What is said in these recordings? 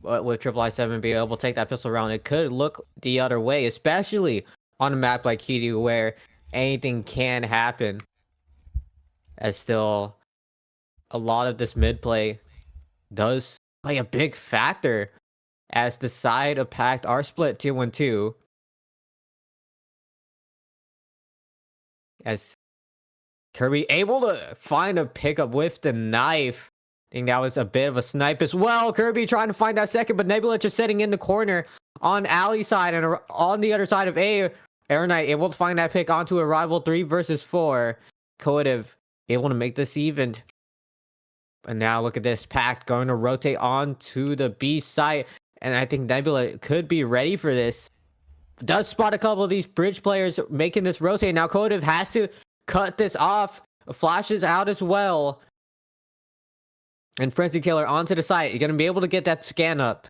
But with III7 being able to take that pistol round, it could look the other way, especially on a map like Kitty where anything can happen. As still, a lot of this mid play does play a big factor as the side of PAKT are split 2-1-2. As Kirby able to find a pickup with the knife. I think that was a bit of a snipe as well. Kirby trying to find that second, but Nebula just sitting in the corner on alley side and on the other side of A. Air Knight able to find that pick onto a rival 3 versus 4. Coative able to make this even. And now look at this. PAKT going to rotate on to the B side. And I think Nebula could be ready for this. Does spot a couple of these bridge players making this rotate. Now Coative has to cut this off. Flashes out as well. And Frenzy Killer onto the site. You're going to be able to get that scan up.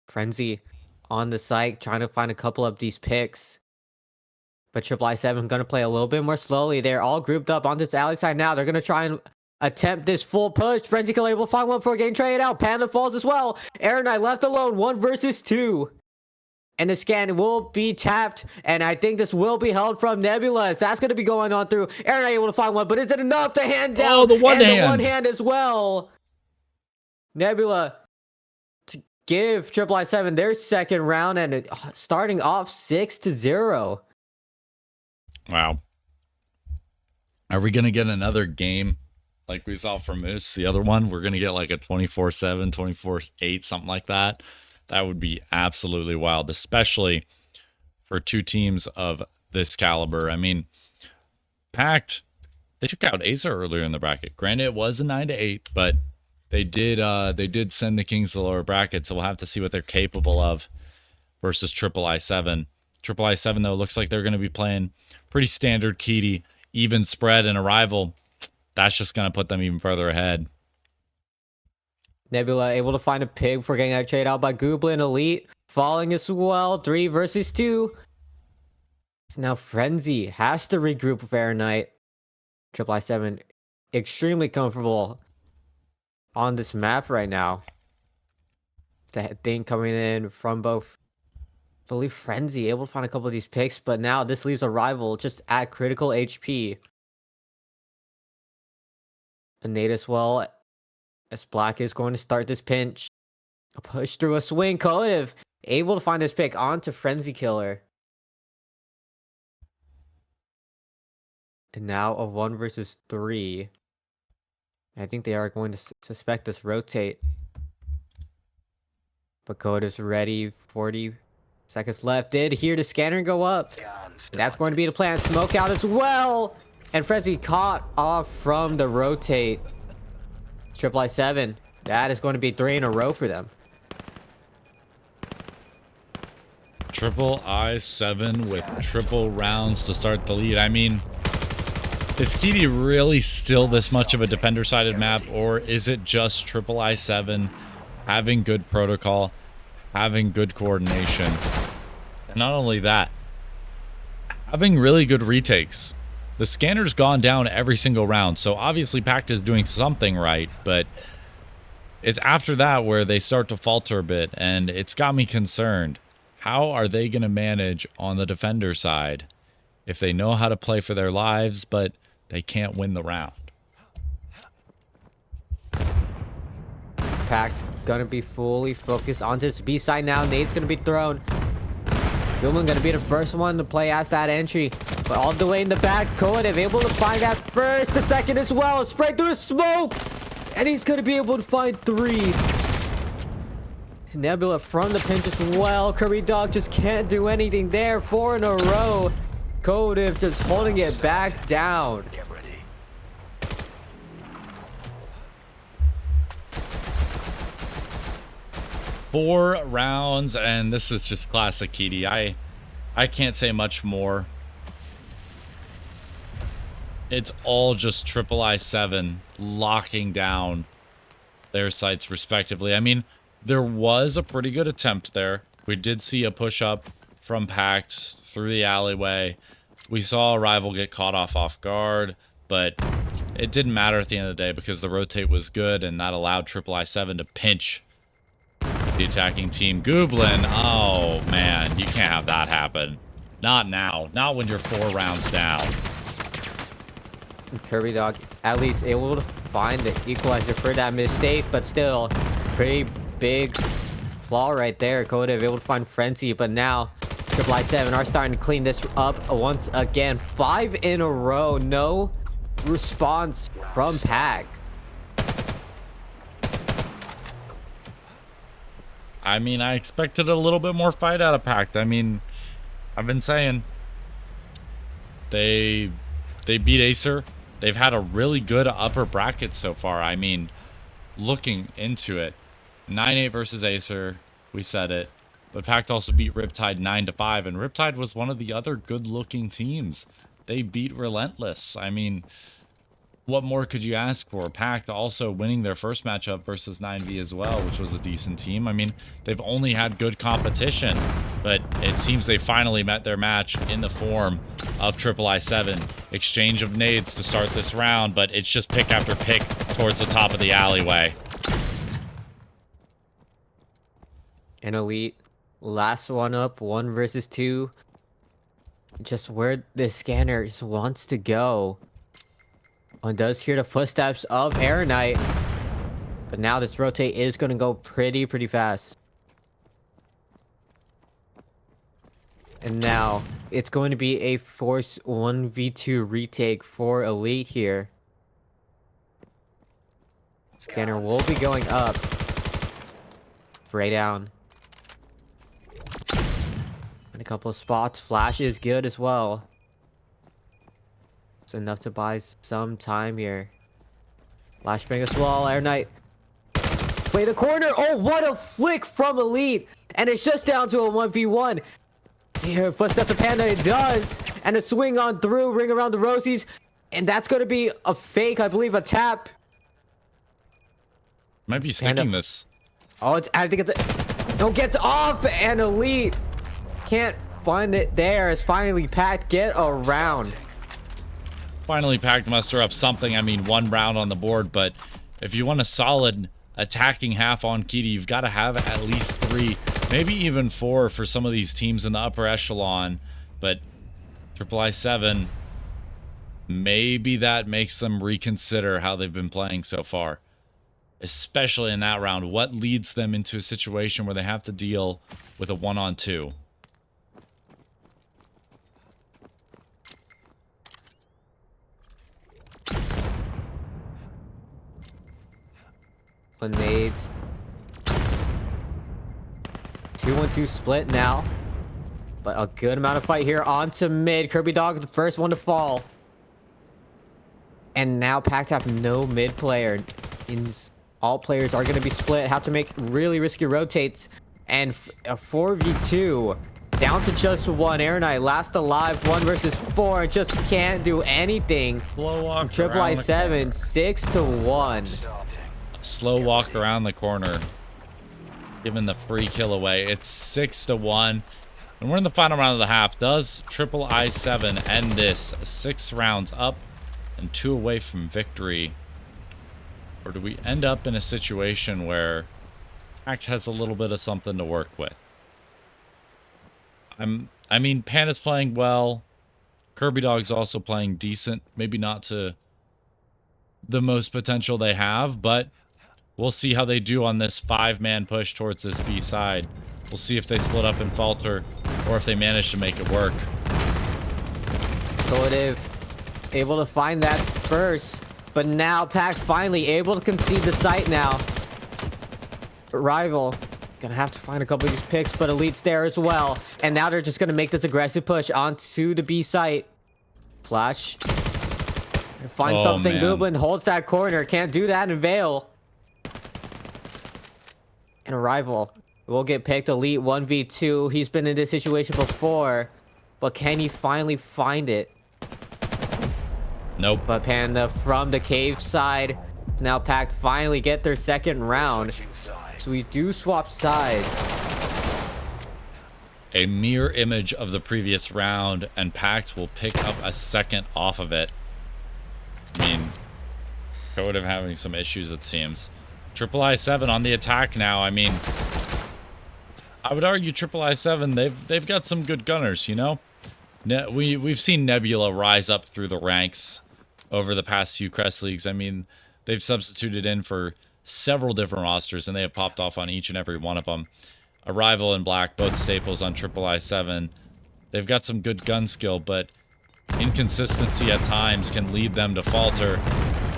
Frenzy on the site, trying to find a couple of these picks. But III7 going to play a little bit more slowly. They're all grouped up on this alley side now. They're going to try and attempt this full push. Frenzy Killer will find one for a game trade out. Panda falls as well. Air Knight left alone. 1 versus 2. And the scan will be tapped. And I think this will be held from Nebula. So that's going to be going on through. Air Knight able to find one. But is it enough to hand down? Oh, the one and hand. The one hand as well. Nebula to give III7 their second round. And starting off 6-0. Wow. Are we going to get another game like we saw from Moose? The other one, we're going to get like a 24-7, 24-8, something like that. That would be absolutely wild, especially for two teams of this caliber. I mean, PAKT, they took out Acer earlier in the bracket. Granted, it was a 9-8, but they did send the Kings to the lower bracket, so we'll have to see what they're capable of versus III7. III7, though, looks like they're going to be playing pretty standard Kitty, even spread and a rival. That's just going to put them even further ahead. Nebula able to find a pig for getting that trade out by Goblin Elite. Falling as well. 3 versus 2. So now Frenzy has to regroup with Air Knight. III7 extremely comfortable on this map right now. The thing coming in from both. I believe Frenzy able to find a couple of these picks, but now this leaves a rival just at critical HP. And Nate as well. As Black is going to start this pinch. A push through a swing. Coative able to find this pick onto Frenzy Killer. And now a 1 versus 3. I think they are going to suspect this rotate. But Coative's ready. 40 seconds left. Did hear the scanner go up. That's going to be the plan. Smoke out as well. And Frenzy caught off from the rotate. III7. That is going to be 3 in a row for them. III7 with triple rounds to start the lead. I mean, is Kitty really still this much of a defender-sided map, or is it just III7 having good protocol, having good coordination? And not only that, having really good retakes. The scanner's gone down every single round, so obviously PAKT is doing something right, but it's after that where they start to falter a bit, and it's got me concerned. How are they going to manage on the defender side if they know how to play for their lives, but they can't win the round? PAKT gonna be fully focused onto this B side now. Nate's gonna be thrown. Gilman gonna be the first one to play as that entry. But all the way in the back, Coative able to find that first, the second as well. Spray through the smoke! And he's gonna be able to find 3. Nebula from the pinch as well. Kirby Dog just can't do anything there. 4 in a row. Coative just holding it back down. 4 rounds, and this is just classic Kitty. I can't say much more. It's all just III7 locking down their sites respectively. I mean, there was a pretty good attempt there. We did see a push up from PAKT through the alleyway, We saw a rival get caught off guard, but it didn't matter at the end of the day because the rotate was good and that allowed III7 to pinch the attacking team. Gooblin, oh man, you can't have that happen. Not now. Not when you're 4 rounds down. Kirby Dog at least able to find the equalizer for that mistake, but still pretty big flaw right there. Could have able to find Frenzy, but now III7 are starting to clean this up once again. 5 in a row, no response from PAKT. I mean, I expected a little bit more fight out of PAKT. I mean, I've been saying they beat Acer. They've had a really good upper bracket so far. I mean, looking into it, 9-8 versus Acer, we said it. But PAKT also beat Riptide 9-5, and Riptide was one of the other good-looking teams. They beat Relentless. I mean, what more could you ask for? PAKT also winning their first matchup versus 9V as well, which was a decent team. I mean, they've only had good competition, but it seems they finally met their match in the form of III7. Exchange of nades to start this round, but it's just pick after pick towards the top of the alleyway. And Elite, last one up, 1 versus 2. Just where the scanner just wants to go. One does hear the footsteps of Air Knight, but now this rotate is going to go pretty fast. And now it's going to be a force 1v2 retake for Elite here. Scanner will be going up. Spray down. And a couple of spots. Flash is good as well. It's enough to buy some time here. Flashbang as well. Air Knight. Play the corner. Oh, what a flick from Elite. And it's just down to a 1v1. Here, footsteps of Panda. It does. And a swing on through. Ring around the Rosies. And that's going to be a fake, I believe, a tap. Might be sticking this. Oh, it's, I think it's a, no, gets off. And Elite can't find it there. As finally PAKT get around. Finally, PAKT muster up something. I mean, 1 round on the board, but if you want a solid attacking half on Kitty, you've got to have at least 3, maybe even 4 for some of these teams in the upper echelon. But III7, maybe that makes them reconsider how they've been playing so far, especially in that round. What leads them into a situation where they have to deal with a 1-on-2? Nades. 2-1-2 split now. But a good amount of fight here onto mid. Kirby Dog, the first one to fall. And now PAKT have no mid player. All players are going to be split. Have to make really risky rotates. And a 4v2. Down to just 1. Air Knight last alive. 1 versus 4. Just can't do anything. Slow walk III7 6-1. Slow walk around the corner, giving the free kill away. It's 6-1, and we're in the final round of the half. Does III7 end this 6 rounds up and 2 away from victory, or do we end up in a situation where PAKT has a little bit of something to work with? I mean, Panda's playing well. Kirby Dog's also playing decent. Maybe not to the most potential they have, but we'll see how they do on this 5-man push towards this B side. We'll see if they split up and falter, or if they manage to make it work. Collective able to find that first, but now PAKT finally able to concede the site now. Rival gonna have to find a couple of these picks, but Elite's there as well. And now they're just gonna make this aggressive push onto the B site. Flash. Find something. Gooblin holds that corner. Can't do that in Vail. And a rival will get picked. Elite 1v2. He's been in this situation before, but can he finally find it? Nope. But Panda from the cave side. Now PAKT finally get their second round. So we do swap sides. a mirror image of the previous round, and PAKT will pick up a second off of it. I mean, Code of having some issues, it seems. III7 on the attack now. I mean, I would argue III7, they've got some good gunners, you know? We've seen Nebula rise up through the ranks over the past few Crest leagues. I mean, they've substituted in for several different rosters, and they have popped off on each and every one of them. Arrival and Black, both staples on III7. They've got some good gun skill, but inconsistency at times can lead them to falter.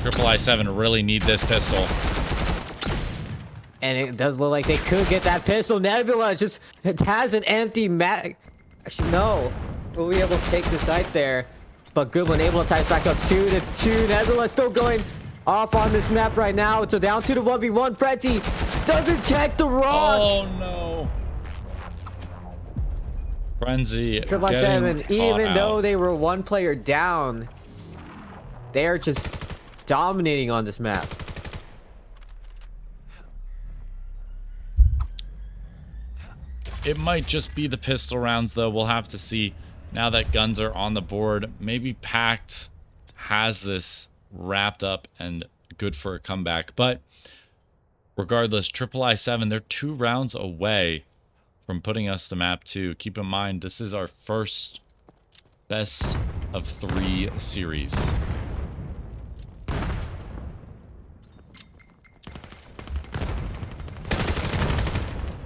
III7 really need this pistol. And it does look like they could get that pistol. Nebula just has an empty mag. Actually, no. We'll be able to take the site there. But Goodwin able to tie back up 2-2. Nebula still going off on this map right now. So down 2-1v1. Frenzy doesn't check the rock. Oh, no. Frenzy. III7, even though they were one player down, they're just dominating on this map. It might just be the pistol rounds, though. We'll have to see. Now that guns are on the board, maybe PAKT has this wrapped up and good for a comeback. But regardless, III7, they're 2 rounds away from putting us to map 2. Keep in mind, this is our first best of 3 series.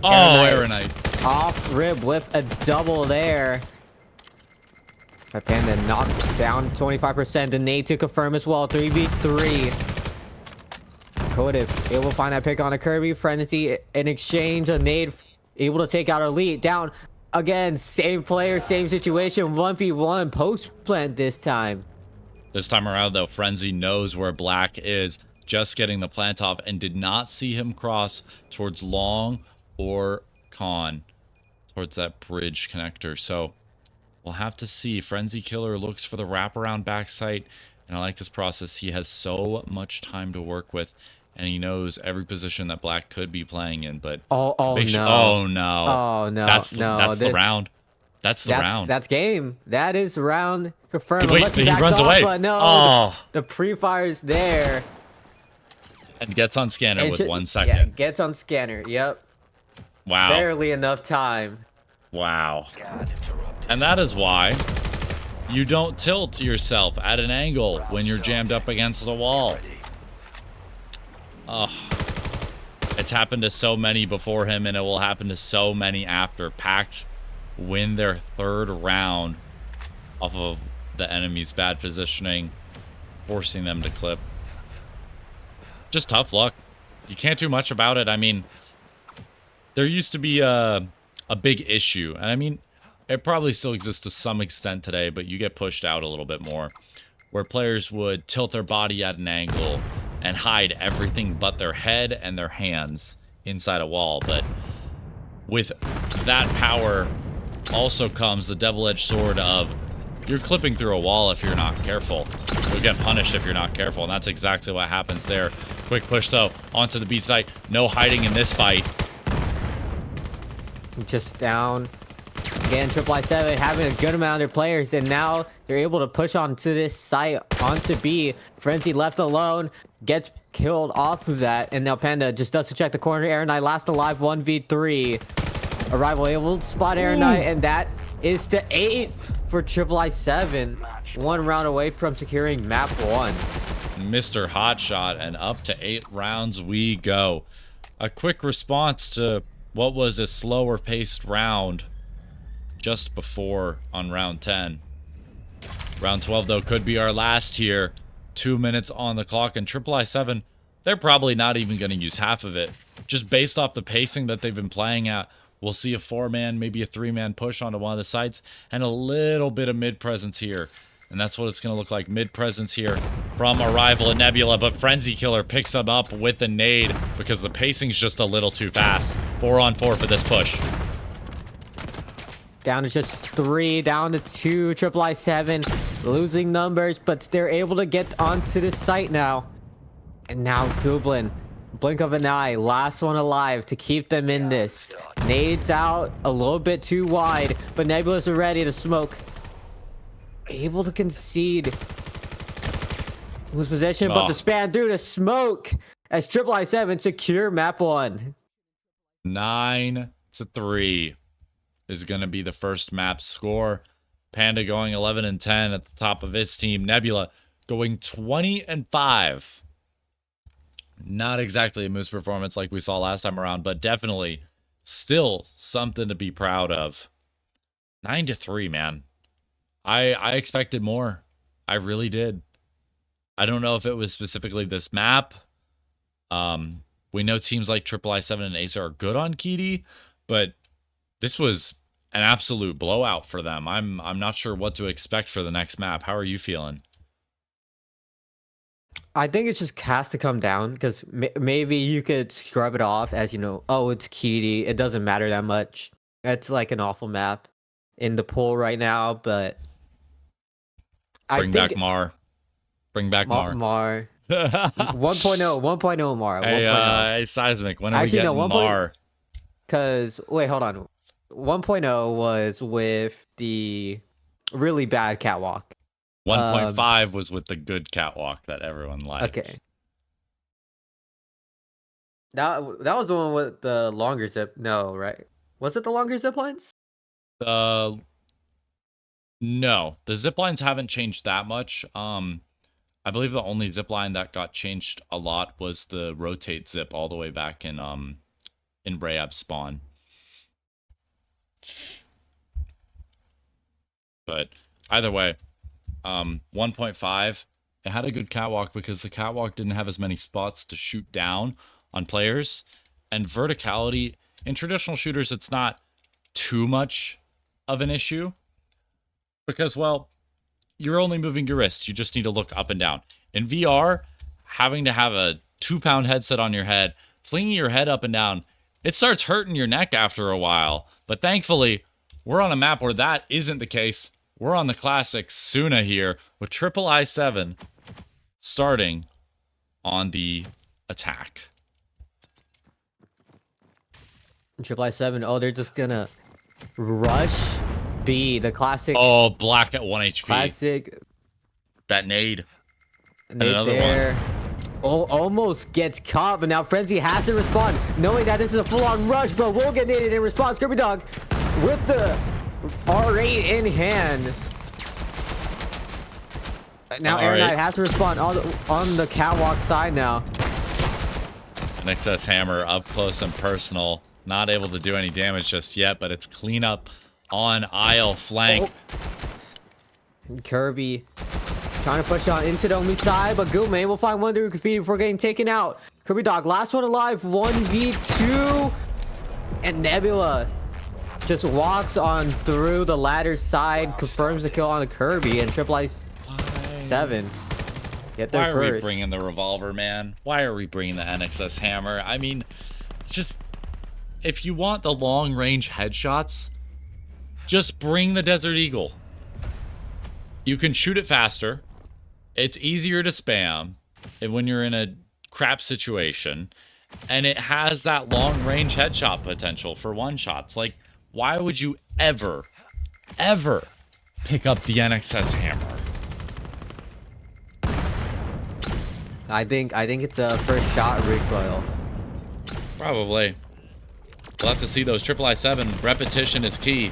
Oh, Aeronite. Off rib with a double there. Panda knocked down 25%. The nade to confirm as well. 3v3. Kodev able to find that pick on a Kirby. Frenzy in exchange. A nade able to take out Elite. Down again. Same player, same situation. 1v1 post plant this time. This time around, though, Frenzy knows where Black is. Just getting the plant off and did not see him cross towards Long or Con. Towards that bridge connector. So we'll have to see. Frenzy Killer looks for the wraparound backside, and I like this process. He has so much time to work with, and he knows every position that Black could be playing in. But no! Oh no! That's the round. That's the round. That's game. That is round confirmed. Wait, he runs away. But no, oh, the pre-fire's there. And gets on scanner and with 1 second. Yeah, gets on scanner. Yep. Wow. Barely enough time. Wow. And that is why you don't tilt yourself at an angle when you're jammed up against the wall. Oh, it's happened to so many before him, and it will happen to so many after. PAKT win their 3rd round off of the enemy's bad positioning, forcing them to clip. Just tough luck. You can't do much about it. I mean, there used to be a big issue, and I mean, it probably still exists to some extent today, but you get pushed out a little bit more, where players would tilt their body at an angle and hide everything but their head and their hands inside a wall. But with that power also comes the double-edged sword of you're clipping through a wall if you're not careful. You'll get punished if you're not careful, and that's exactly what happens there. Quick push, though, onto the B site. No hiding in this fight. Just down. Again, III7 having a good amount of their players, and now they're able to push onto this site, onto B. Frenzy left alone, gets killed off of that, and now Panda just does to check the corner. Aeronite last alive, 1v3. Arrival able to spot Aeronite, and that is the 8th for III7. 1 round away from securing map 1. Mr. Hotshot, and up to 8 rounds we go. A quick response to what was a slower paced round just before on round 10. Round 12, though, could be our last here. 2 minutes on the clock, and III7, they're probably not even going to use half of it. Just based off the pacing that they've been playing at, we'll see a 4-man, maybe a 3-man push onto one of the sites, and a little bit of mid-presence here. And that's what it's going to look like. Mid-presence here from Arrival and Nebula, but Frenzy Killer picks him up with the nade because the pacing's just a little too fast. 4-on-4 for this push. Down to just 3, down to 2. III7 losing numbers, but they're able to get onto the site now. And now Goblin, blink of an eye, last one alive to keep them in this. Nades out a little bit too wide, but Nebula's ready to smoke. Able to concede. Lose possession, but the span through the smoke as III7 secure map 1. 9-3 is going to be the first map score. Panda going 11-10 at the top of his team. Nebula going 20-5. Not exactly a Moose performance like we saw last time around, but definitely still something to be proud of. 9-3, man. I expected more. I really did. I don't know if it was specifically this map. We know teams like III7 and Acer are good on Kitty, but this was an absolute blowout for them. I'm not sure what to expect for the next map. How are you feeling? I think it just has to come down because maybe you could scrub it off as, you know, oh, it's Kitty. It doesn't matter that much. It's like an awful map in the pool right now, but Bring back Mar. Bring back Mar. Mar. 1.0 Mar. Hey, Seismic, when are we getting Mar? Because, wait, hold on. 1.0 was with the really bad catwalk. 1.5 was with the good catwalk that everyone liked. Okay. That was the one with the longer zip. No, right? Was it the longer zip lines? No, the zip lines haven't changed that much. I believe the only zip line that got changed a lot was the rotate zip all the way back in Rayab spawn. But either way, 1.5, it had a good catwalk because the catwalk didn't have as many spots to shoot down on players, and verticality in traditional shooters, it's not too much of an issue because, well, you're only moving your wrist. You just need to look up and down. In VR, having to have a 2-pound headset on your head, flinging your head up and down, it starts hurting your neck after a while. But thankfully, we're on a map where that isn't the case. We're on the classic Suna here with III7 starting on the attack. III7, oh, they're just gonna rush B, the classic. Oh, Black at 1 HP. Classic. That nade. And another one. Oh, almost gets caught, but now Frenzy has to respond, knowing that this is a full-on rush, but will get naded in response. Kirby Dog with the R8 in hand. Now Air Knight has to respond on the catwalk side now. An excess hammer up close and personal. Not able to do any damage just yet, but it's cleanup on aisle flank. Oh. Kirby trying to push on into the Omi side, but Goomay will find one through Graffiti before getting taken out. Kirby Dog, last one alive, 1v2. And Nebula just walks on through the ladder side, confirms the kill on the Kirby, and III7 get there first. Why are we bringing the revolver, man? Why are we bringing the NXS hammer? I mean, just, if you want the long-range headshots, just bring the Desert Eagle. You can shoot it faster. It's easier to spam when you're in a crap situation. And it has that long-range headshot potential for one-shots. Like, why would you ever pick up the NXS hammer? I think it's a first shot recoil. Probably. We'll have to see those. III7 repetition is key.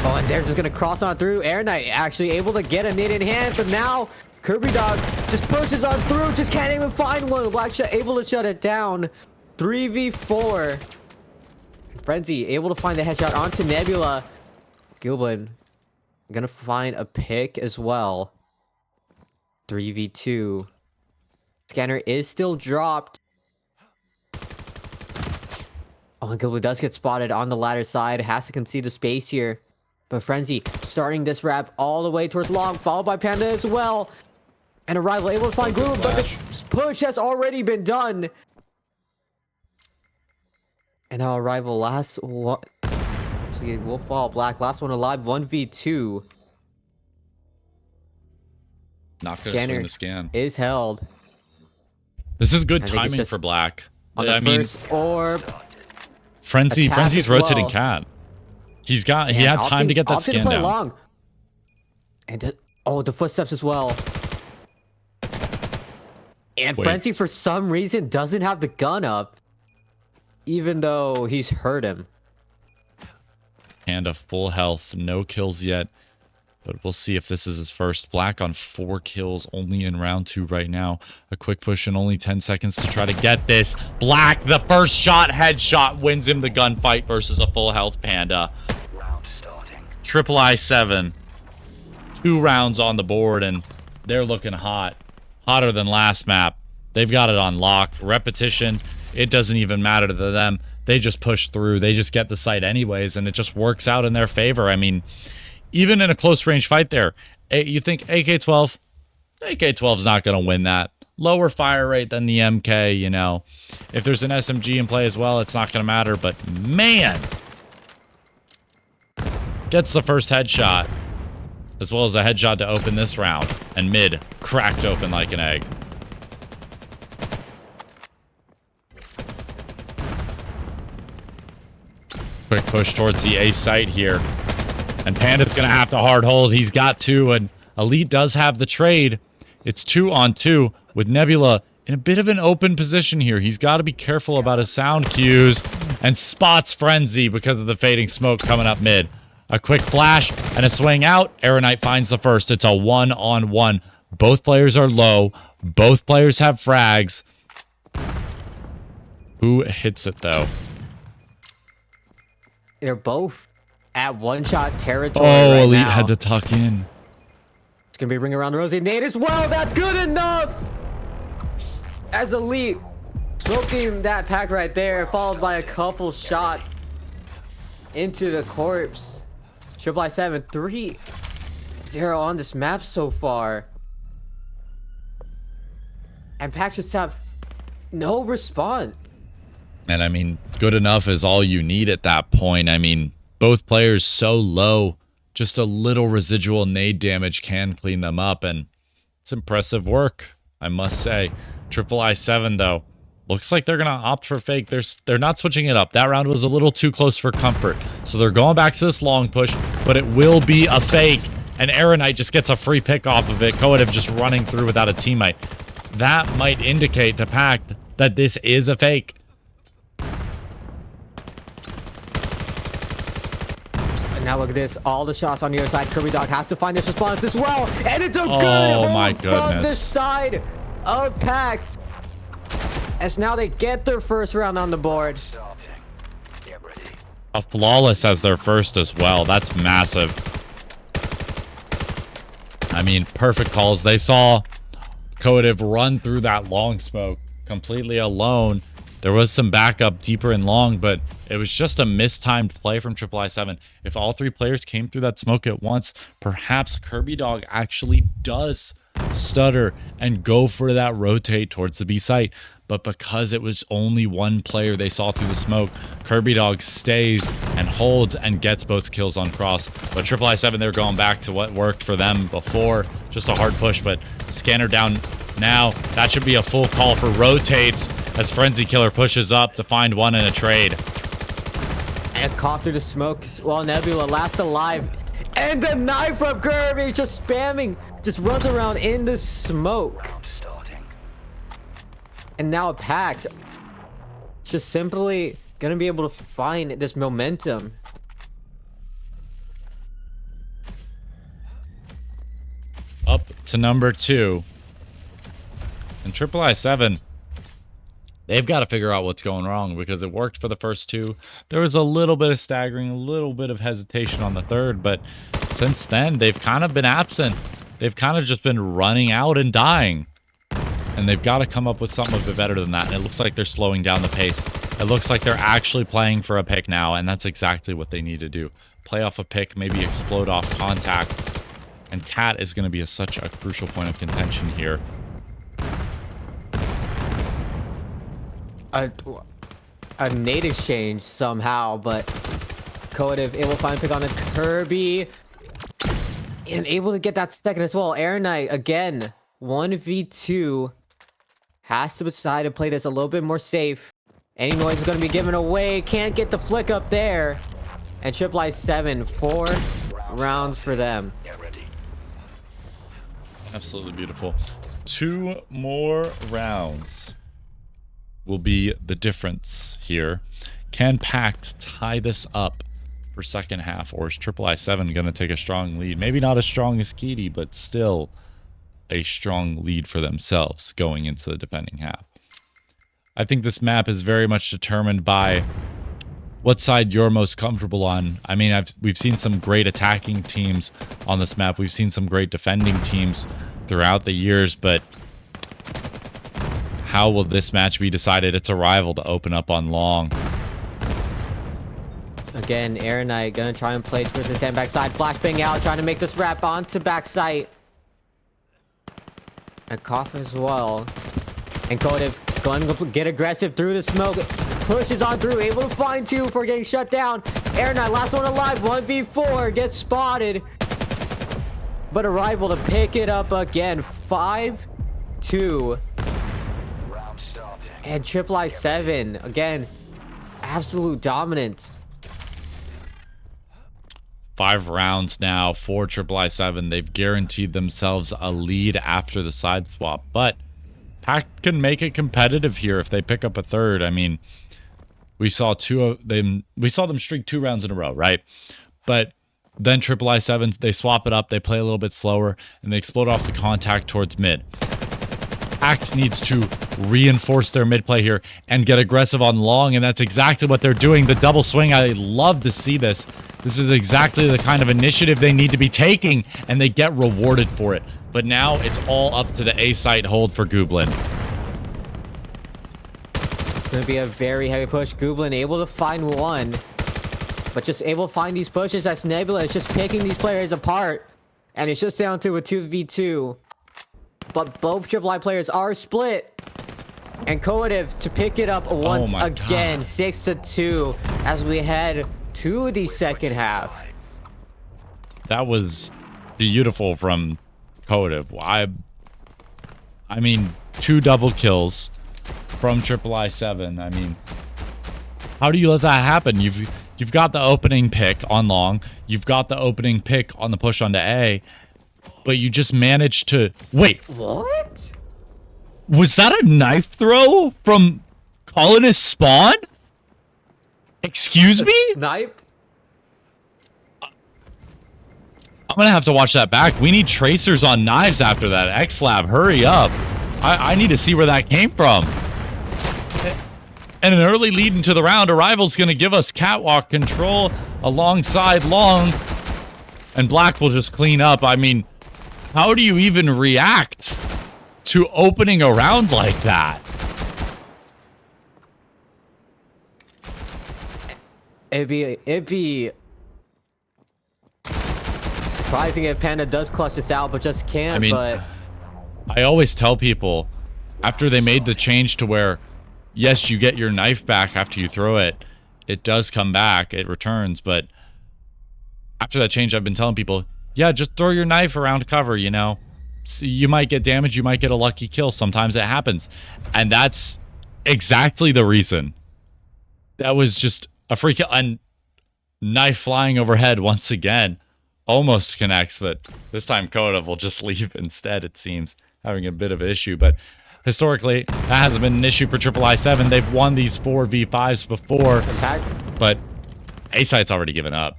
Oh, and they're just gonna cross on through. Air Knight actually able to get a nade in hand, but now Kirby Dog just pushes on through, just can't even find one. Black Shot able to shut it down. 3v4. Frenzy able to find the headshot onto Nebula. Gilbin gonna find a pick as well. 3v2. Scanner is still dropped. Oh, and Gilbin does get spotted on the ladder side. Has to concede the space here. But Frenzy starting this wrap all the way towards long, followed by Panda as well. And Arrival able to find Glue, but the push has already been done. And now Arrival last one. Actually, will fall black. Last one alive, 1v2. Not gonna swing the scan. Is held. This is good timing for Black. On the first orb. Frenzy's rotating well. Cat. He had time to get that scan down. Long. And oh, the footsteps as well. And Frenzy, for some reason, doesn't have the gun up, even though he's hurt him. Panda full health, no kills yet, but we'll see if this is his first. Black on 4 kills, only in round 2 right now. A quick push in only 10 seconds to try to get this. Black, the first shot, headshot, wins him the gunfight versus a full health Panda. Round starting. III7, 2 rounds on the board, and they're looking hot. Hotter than last map. They've got it on lock. Repetition, it doesn't even matter to them. They just push through. They just get the site anyways, and it just works out in their favor. I mean, even in a close range fight there, you think AK-12? AK-12's not going to win that. Lower fire rate than the MK, you know. If there's an SMG in play as well, it's not going to matter. But, man, gets the first headshot, as well as a headshot to open this round. And mid, cracked open like an egg. Quick push towards the A site here. And Panda's going to have to hard hold. He's got to, and Elite does have the trade. It's 2-on-2 with Nebula in a bit of an open position here. He's got to be careful about his sound cues, and spots Frenzy because of the fading smoke coming up mid. A quick flash and a swing out. Aeronite finds the first. It's a 1-on-1. Both players are low. Both players have frags. Who hits it, though? They're both at one-shot territory right Elite now. had to tuck in. It's going to be ring around the rosy. Nade as well. That's good enough. As Elite smoking that pack right there, followed by a couple shots into the corpse. III7, 3-0 on this map so far. And PAKT just have no response. And I mean, good enough is all you need at that point. I mean, both players so low, just a little residual nade damage can clean them up, and it's impressive work, I must say. III7, though, looks like they're going to opt for fake. They're not switching it up. That round was a little too close for comfort, so they're going back to this long push, but it will be a fake, and Aeronite just gets a free pick off of it. Coative just running through without a teammate. That might indicate to PAKT that this is a fake. Now look at this. All the shots on the other side. KRBDOG has to find this response as well. And it's a good hold from this side of PAKT. As now they get their first round on the board. A flawless as their first as well. That's massive. I mean, perfect calls. They saw Coative run through that long smoke completely alone. There was some backup deeper in long, but it was just a mistimed play from III7. If all 3 players came through that smoke at once, perhaps KRBDOG actually does stutter and go for that rotate towards the B site. But because it was only one player they saw through the smoke, KRBDOG stays and holds and gets both kills on cross. But III7, they're going back to what worked for them before. Just a hard push, but scanner down now. That should be a full call for rotates as Frenzy Killer pushes up to find one in a trade. And caught through the smoke. Well, Nebula last alive. And the knife from Kirby just spamming. Just runs around in the smoke. And now PAKT just simply gonna be able to find this momentum. Up to number 2. And III7, they've got to figure out what's going wrong because it worked for the first 2. There was a little bit of staggering, a little bit of hesitation on the third, but since then, they've kind of been absent. They've kind of just been running out and dying. And they've got to come up with something a bit better than that. And it looks like they're slowing down the pace. It looks like they're actually playing for a pick now, and that's exactly what they need to do. Play off a pick, maybe explode off contact. And Cat is going to be such a crucial point of contention here. A nade exchange somehow, but Coative able to find a pick on a Kirby. And able to get that second as well. Aeronite, again, 1v2. Has to decide to play this a little bit more safe. Any noise is going to be given away. Can't get the flick up there. And III7, 4 rounds for them. Absolutely beautiful. 2 more rounds will be the difference here. Can PAKT tie this up for second half, or is III7 going to take a strong lead? Maybe not as strong as Kitty, but still a strong lead for themselves going into the defending half. I think this map is very much determined by what side you're most comfortable on. I mean, we've seen some great attacking teams on this map. We've seen some great defending teams throughout the years, but how will this match be decided? It's a rival to open up on long. Again, Aaron Knight gonna try and play towards the sand backside. Flashbang out, trying to make this wrap onto backside. And Koff as well. And Kodev going to get aggressive through the smoke. Pushes on through, able to find 2 before getting shut down. Aaron Knight, last one alive, 1v4, gets spotted. But a rival to pick it up again. 5-2. And III7, again, absolute dominance. 5 rounds now for III7. They've guaranteed themselves a lead after the side swap, but PAKT can make it competitive here if they pick up a third. I mean, we saw them streak 2 rounds in a row, right? But then III7, they swap it up, they play a little bit slower, and they explode off the contact towards mid. PAKT needs to reinforce their mid play here and get aggressive on long, and that's exactly what they're doing. The double swing, I love to see this. This is exactly the kind of initiative they need to be taking, and they get rewarded for it. But now it's all up to the A site hold for Gooblin. It's going to be a very heavy push. Gooblin able to find 1, but just able to find these pushes as Nebula is just picking these players apart, and it's just down to a 2v2. But both III players are split. And Kodev to pick it up once again, 6-2, as we head to the second half. That was beautiful from Kodev. I mean, 2 double kills from III7. I mean, how do you let that happen? You've got the opening pick on long. You've got the opening pick on the push onto A. But you just managed to... Wait. What? Was that a knife throw from Colonist Spawn? Excuse me? Snipe? I'm going to have to watch that back. We need tracers on knives after that. AEXLAB, hurry up. I need to see where that came from. And an early lead into the round. Arrival's going to give us catwalk control alongside long. And Black will just clean up. I mean... How do you even react to opening a round like that? It'd be surprising if Panda does clutch this out, but just can't. I mean, but I always tell people after they made the change to where, yes, you get your knife back after you throw it. It does come back. It returns. But after that change, I've been telling people, yeah, just throw your knife around cover, you know. So you might get damage, you might get a lucky kill. Sometimes it happens. And that's exactly the reason. That was just a free kill. And knife flying overhead once again. Almost connects, but this time Kodev will just leave instead, it seems. Having a bit of an issue, but historically, that hasn't been an issue for III7. They've won these 4v5s before. PAKT. But A-Site's already given up.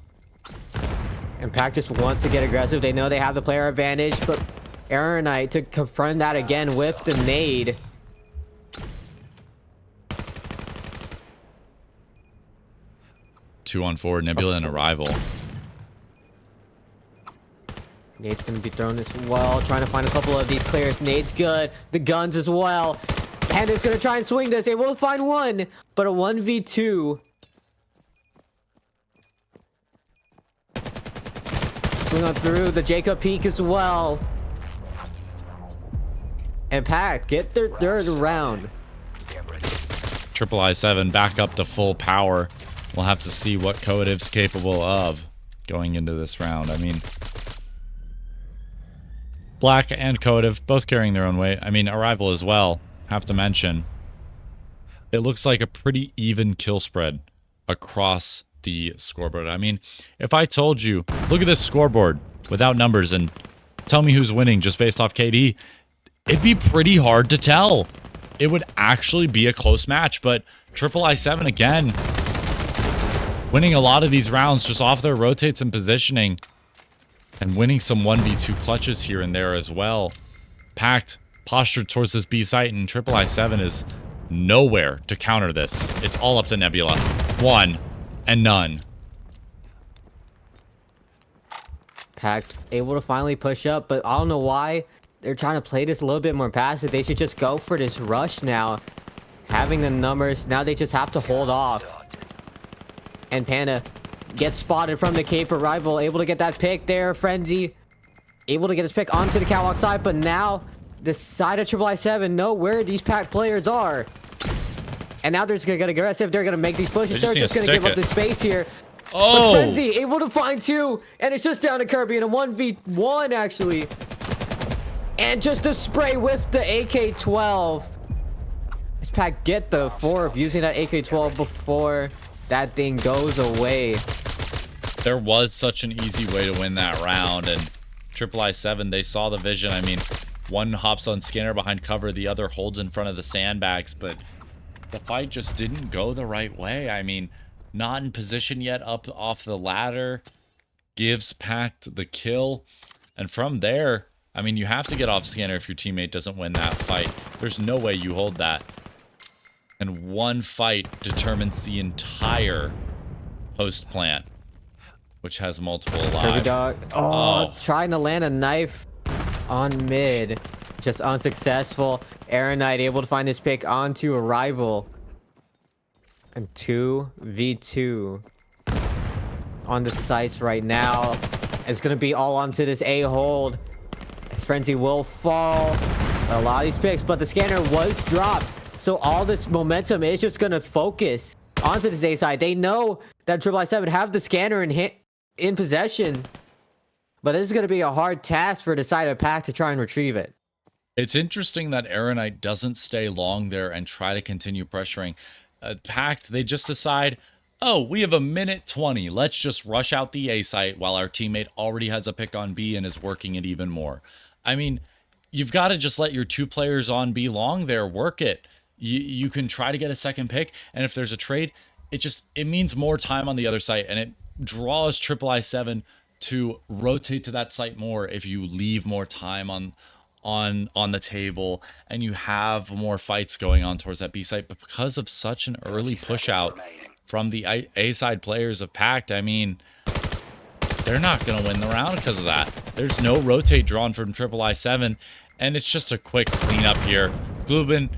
And PAKT just wants to get aggressive. They know they have the player advantage, but Aaron Knight to confront that again with the nade. Two on four, Nebula and Arrival. Nade's gonna be thrown as well, trying to find a couple of these clears. Nade's good. The guns as well. Panda's gonna try and swing this, able to find 1, but a 1v2. Swing on through the Jacob peak as well. And PAKT get their third round. III7 back up to full power. We'll have to see what Kodev's capable of going into this round. I mean, Black and Kodev both carrying their own weight. I mean, Arrival as well, have to mention. it looks like a pretty even kill spread across the scoreboard. I mean, if I told you, look at this scoreboard without numbers and tell me who's winning just based off KD, it'd be pretty hard to tell. It would actually be a close match, but III7 again, winning a lot of these rounds just off their rotates and positioning, and winning some 1v2 clutches here and there as well. PAKT postured towards this B site, and III7 is nowhere to counter this. It's all up to Nebula. One and none. PAKT able to finally push up, but I don't know why they're trying to play this a little bit more passive. They should just go for this rush now. Having the numbers, now they just have to hold off. And Panda gets spotted from the Cape for Rival, able to get that pick there. Frenzy able to get his pick onto the catwalk side, but now the side of III7 know where these PAKT players are. And now they're just gonna get aggressive. They're gonna make these pushes. They're just gonna give up the space here. Oh! But Frenzy able to find two, and it's just down to Kirby in a 1v1 actually. And just a spray with the AK-12. This PAKT get the 4 of using that AK-12 before that thing goes away. There was such an easy way to win that round, and III7, they saw the vision. I mean, one hops on scanner behind cover, the other holds in front of the sandbags, but the fight just didn't go the right way. I mean, not in position yet up off the ladder, gives PAKT the kill, and from there, I mean, you have to get off scanner if your teammate doesn't win that fight. There's no way you hold that. And one fight determines the entire host plant, which has multiple alive. Dog. Oh, trying to land a knife on mid. Just unsuccessful. Aaron Knight able to find his pick onto a rival. And 2v2 on the sites right now. It's going to be all onto this A hold. As Frenzy will fall. A lot of these picks, but the scanner was dropped. So all this momentum is just going to focus onto this A side. They know that III7 have the scanner in possession. But this is going to be a hard task for the side of PAKT to try and retrieve it. It's interesting that Aeronite doesn't stay long there and try to continue pressuring. PAKT, they just decide, oh, we have a minute 20. Let's just rush out the A site while our teammate already has a pick on B and is working it even more. I mean, you've got to just let your two players on B long there work it. You can try to get a second pick, and if there's a trade, it means more time on the other site, and it draws III7 to rotate to that site more if you leave more time on the table and you have more fights going on towards that B site. But because of such an early push out from the A side players of PAKT, I mean, they're not going to win the round because of that. There's no rotate drawn from III7, and it's just a quick cleanup here. Gublin,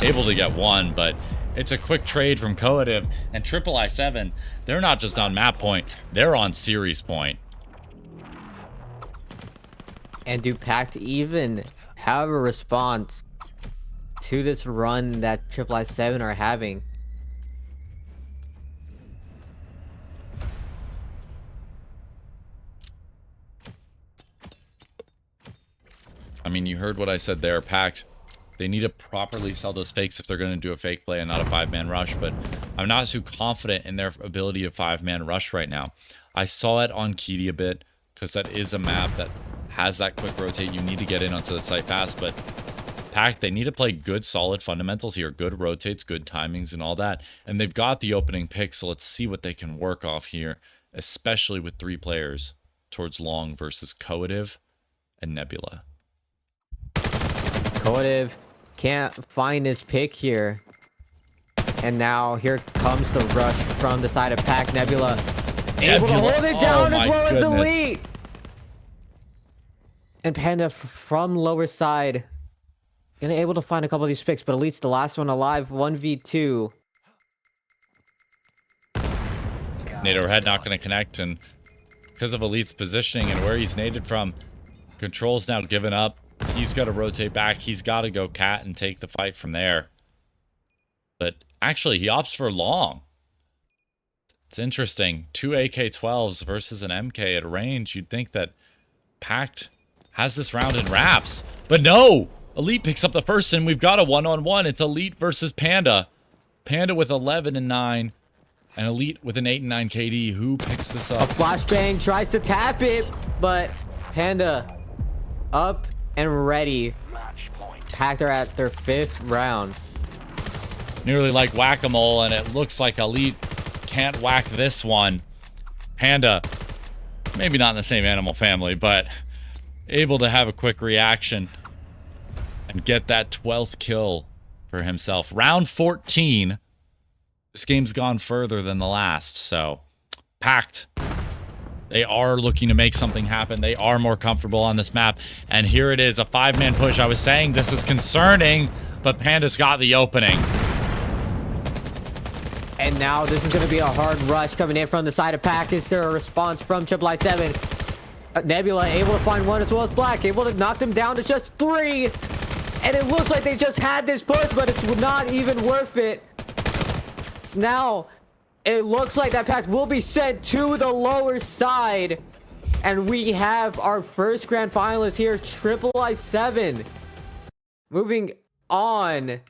able to get one, but it's a quick trade from Coative, and III7, they're not just on map point, they're on series point. And do PAKT even have a response to this run that III7 are having? I mean, you heard what I said there, PAKT. They need to properly sell those fakes if they're going to do a fake play and not a 5-man rush, but I'm not too confident in their ability to 5-man rush right now. I saw it on Kitty a bit, because that is a map that has that quick rotate. You need to get in onto the site fast, but PAKT, they need to play good, solid fundamentals here. Good rotates, good timings, and all that. And they've got the opening pick, so let's see what they can work off here, especially with 3 players towards long versus Coative and Nebula. Coative can't find his pick here. And now here comes the rush from the side of PAKT. Nebula able to hold it down as well as Elite. And Panda from lower side gonna able to find a couple of these picks, but Elite's the last one alive. 1v2. Nade overhead not going to connect, and because of Elite's positioning and where he's naded from, Control's now given up. He's got to rotate back. He's got to go cat and take the fight from there. But actually, he opts for long. It's interesting. 2 AK-12s versus an MK at range. You'd think that PAKT has this round in wraps. But no! Elite picks up the first, and we've got a one-on-one. It's Elite versus Panda. Panda with 11 and 9, and Elite with an 8 and 9 KD. Who picks this A up? flashbang tries to tap it, but Panda up and ready. PAKT are at their 5th round. Nearly like whack-a-mole, and it looks like Elite can't whack this one. Panda, maybe not in the same animal family, but able to have a quick reaction and get that 12th kill for himself. Round 14. This game's gone further than the last, so PAKT, they are looking to make something happen. They are more comfortable on this map, and here it is, a 5-man push. I was saying this is concerning, but Panda's got the opening. And now this is going to be a hard rush coming in from the side of PAKT. Is there a response from III7? Nebula able to find one as well as Black, able to knock them down to just 3. And it looks like they just had this push, but it's not even worth it. So now, it looks like that PAKT will be sent to the lower side. And we have our first grand finalist here, III7. Moving on